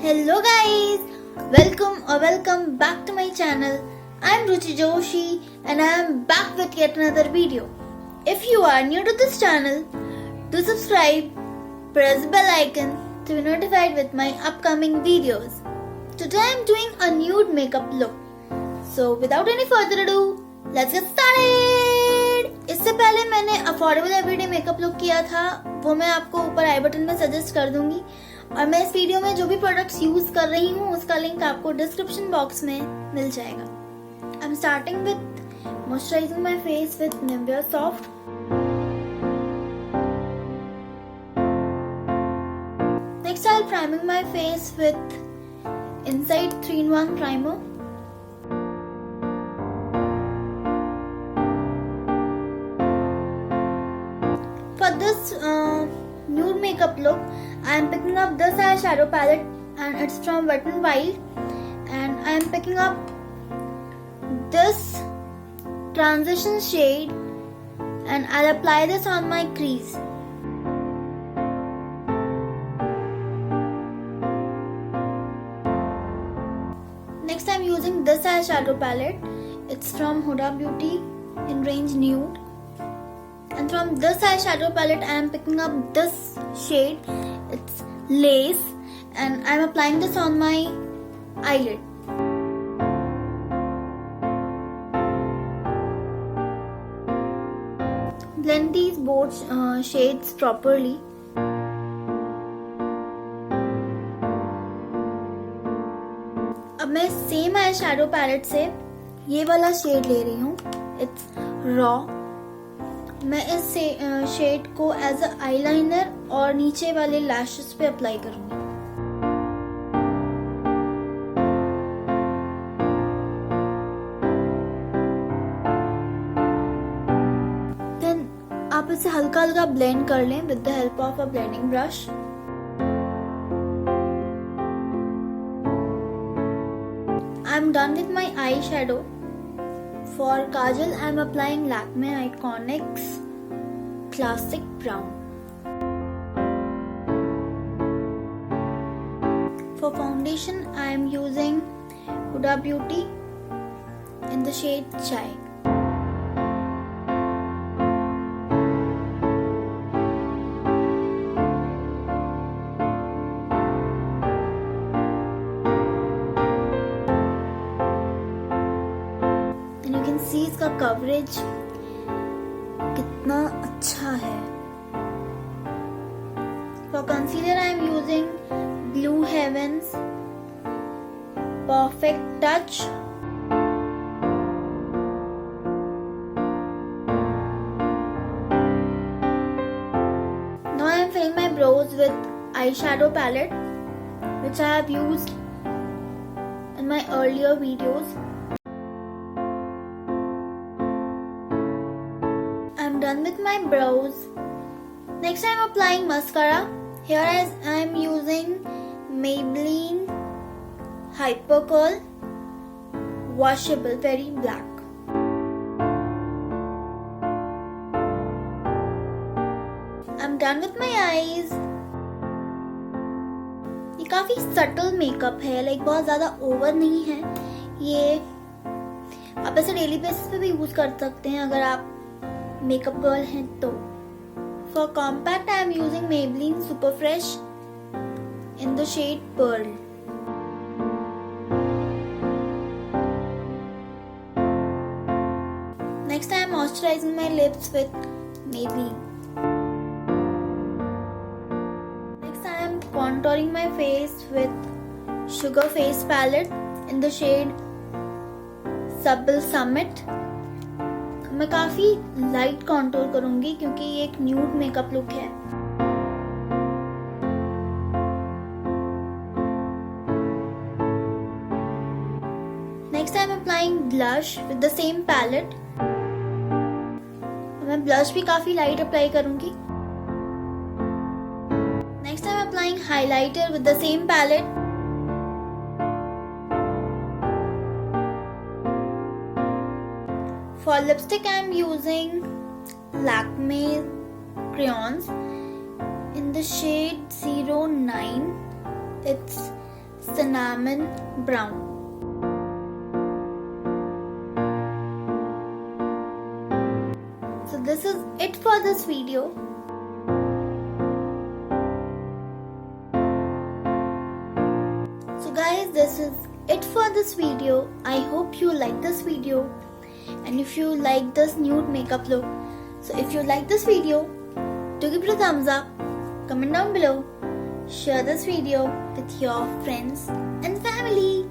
Hello guys, welcome back to my channel. I am RUCHI JOSHI and I am back with yet another video. If you are new to this channel, do subscribe, press the bell icon to be notified with my upcoming videos. Today I am doing a nude makeup look. So without any further ado, let's get started. इससे पहले मैंने affordable everyday makeup look किया था, वो मैं आपको ऊपर आई button में सजेस्ट कर दूंगी। और मैं इस वीडियो में जो भी प्रोडक्ट्स यूज कर रही हूँ उसका लिंक आपको डिस्क्रिप्शन बॉक्स में मिल जाएगा। I am starting with moisturising my face with Nivea soft. Next I M priming my face with inside 3-in-1 primer. For this nude makeup look, I am picking up this eyeshadow palette and it's from Wet n Wild, and I am picking up this transition shade and I'll apply this on my crease. Next I am using this eyeshadow palette. It's from Huda Beauty in range Nude. And from this eyeshadow palette, I am picking up this shade. It's Lace, and I am applying this on my eyelid. Blend these both shades properly. अब मैं same eyeshadow palette से ये वाला shade ले रही हूँ. It's Raw. मैं इस शेड को एज अ आईलाइनर और नीचे वाले लैशेस पे अप्लाई करूंगी। देन आप इसे हल्का हल्का ब्लेंड कर लें with the help of a blending brush. I am done with my eye shadow. For Kajal, I am applying Lakme Eyeconic's Classic Brown. For foundation, I am using Huda Beauty in the shade Chai. See इसका coverage कितना अच्छा है। For concealer I am using Blue Heaven's Perfect Touch. Now I am filling my brows with eyeshadow palette, which I have used in my earlier videos. I'm done with my brows. Next I am applying mascara. Here I am using Maybelline Hyper Curl Washable Very Black. I'm done with my eyes. ये काफी subtle makeup है, like बहुत ज्यादा over नहीं है। ये आप ऐसे डेली बेसिस पे भी यूज कर सकते हैं अगर आप मेकअप गर्ल हैं तो। For compact I am using Maybelline Super Fresh in the shade Pearl. Next I am moisturizing my lips with Maybelline. Next I am contouring my face with Sugar Face palette in the shade Subtle Summit. मैं काफी light contour करूंगी क्योंकि ये एक nude makeup look है। Next I am applying blush with the same palette. मैं blush भी काफी लाइट अप्लाई करूंगी। Next I am applying highlighter with the same palette. For lipstick I am using Lakme crayons in the shade 09. It's cinnamon brown. So this is it for this video. So guys, this is it for this video. I hope you like this video, and if you like this nude makeup look, so if you like this video, do give it a thumbs up, comment down below, share this video with your friends and family.